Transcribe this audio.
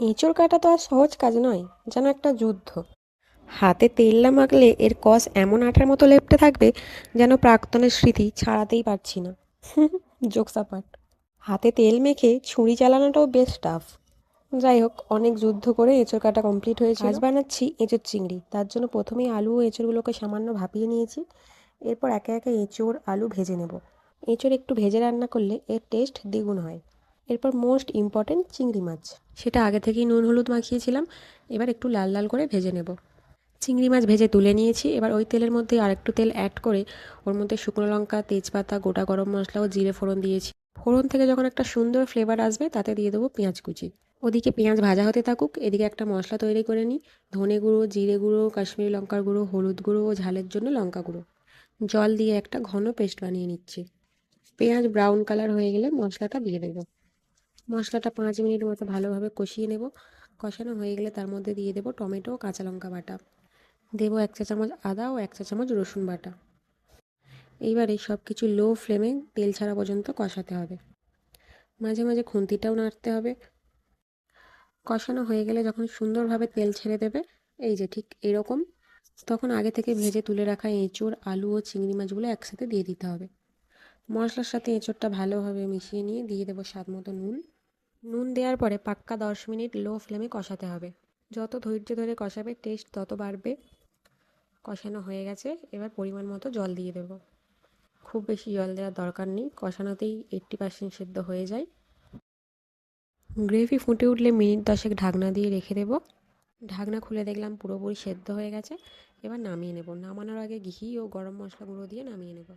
এঁচোড় কাটা তো আর সহজ কাজ নয়, যেন একটা যুদ্ধ। হাতে তেল না মাখলে এর কষ এমন আঠার মতো লেপ্টে থাকবে, যেন প্রাক্তনের স্মৃতি ছাড়াতেই পারছি না। জোকস আপার্ট, হাতে তেল মেখে ছুরি চালানোটাও বেশ টাফ। যাই হোক, অনেক যুদ্ধ করে এঁচোড় কাটা কমপ্লিট হয়েছে। আজ বানাচ্ছি এঁচোড় চিংড়ি। তার জন্য প্রথমেই আলু ও এঁচোড়গুলোকে সামান্য ভাপিয়ে নিয়েছি। এরপর একে একে এঁচোড় আলু ভেজে নেব। এঁচোড় একটু ভেজে রান্না করলে এর টেস্ট দ্বিগুণ হয়। এরপর মোস্ট ইম্পর্ট্যান্ট চিংড়ি মাছ, সেটা আগে থেকেই নুন হলুদ মাখিয়েছিলাম। এবার একটু লাল লাল করে ভেজে নেব। চিংড়ি মাছ ভেজে তুলে নিয়েছি। এবার ওই তেলের মধ্যে আরেকটু তেল অ্যাড করে ওর মধ্যে শুকনো লঙ্কা, তেজপাতা, গোটা গরম মশলা ও জিরে ফোড়ন দিয়েছি। ফোড়ন থেকে যখন একটা সুন্দর ফ্লেভার আসবে, তাতে দিয়ে দেবো পেঁয়াজ কুচি। ওদিকে পেঁয়াজ ভাজা হতে থাকুক, এদিকে একটা মশলা তৈরি করে নিই। ধনে গুঁড়ো, জিরে গুঁড়ো, কাশ্মীরি লঙ্কার গুঁড়ো, হলুদ গুঁড়ো ও ঝালের জন্য লঙ্কা গুঁড়ো। জল দিয়ে একটা ঘন পেস্ট বানিয়ে নিচ্ছি। পেঁয়াজ ব্রাউন কালার হয়ে গেলে মশলাটা দিয়ে দেবো। মশলাটা 5 মিনিট মতো ভালোভাবে কষিয়ে নেব। কষানো হয়ে গেলে তার মধ্যে দিয়ে দেবো টমেটো ও কাঁচা লঙ্কা বাটা। দেবো 1 চা চামচ আদা ও 1 চা চামচ রসুন বাটা। এইবারে সব কিছু লো ফ্লেমে তেল ছাড়া পর্যন্ত কষাতে হবে। মাঝে মাঝে খুন্তিটাও নাড়তে হবে। কষানো হয়ে গেলে যখন সুন্দরভাবে তেল ছেড়ে দেবে, এই যে ঠিক এরকম, তখন আগে থেকে ভেজে তুলে রাখা এঁচোড়, আলু ও চিংড়ি মাছগুলো একসাথে দিয়ে দিতে হবে। মশলার সাথে এঁচোড়টা ভালোভাবে মিশিয়ে নিয়ে দিয়ে দেবো স্বাদ মতো নুন। নুন দেওয়ার পরে পাক্কা 10 মিনিট লো ফ্লেমে কষাতে হবে। যত ধৈর্য ধরে কষাবে, টেস্ট তত বাড়বে। কষানো হয়ে গেছে, এবার পরিমাণ মতো জল দিয়ে দেবো। খুব বেশি জল দেওয়ার দরকার নেই, কষানোতেই 80% সেদ্ধ হয়ে যায়। গ্রেভি ফুটে উঠলে মিনিট 10 ঢাকনা দিয়ে রেখে দেবো। ঢাকনা খুলে দেখলাম পুরোপুরি সেদ্ধ হয়ে গেছে। এবার নামিয়ে নেব। নামানোর আগে ঘি ও গরম মশলা গুঁড়ো দিয়ে নামিয়ে নেব।